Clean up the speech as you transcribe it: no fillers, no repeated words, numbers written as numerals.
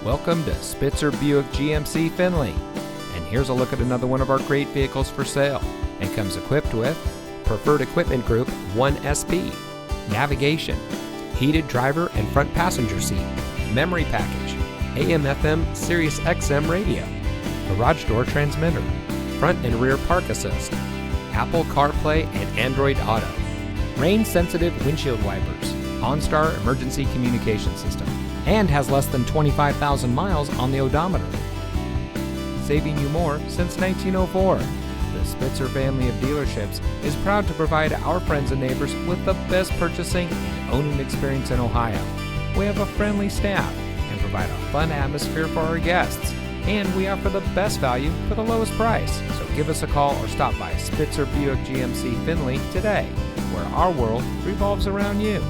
Welcome to Spitzer Buick GMC Findlay. And here's a look at another one of our great vehicles for sale. And comes equipped with Preferred Equipment Group 1SP, navigation, heated driver and front passenger seat, memory package, AM/FM Sirius XM radio, garage door transmitter, front and rear park assist, Apple CarPlay and Android Auto, rain-sensitive windshield wipers, OnStar emergency communication system, and has less than 25,000 miles on the odometer. Saving you more since 1904. The Spitzer family of dealerships is proud to provide our friends and neighbors with the best purchasing and owning experience in Ohio. We have a friendly staff and provide a fun atmosphere for our guests. And we offer the best value for the lowest price. So give us a call or stop by Spitzer Buick GMC Findlay today, where our world revolves around you.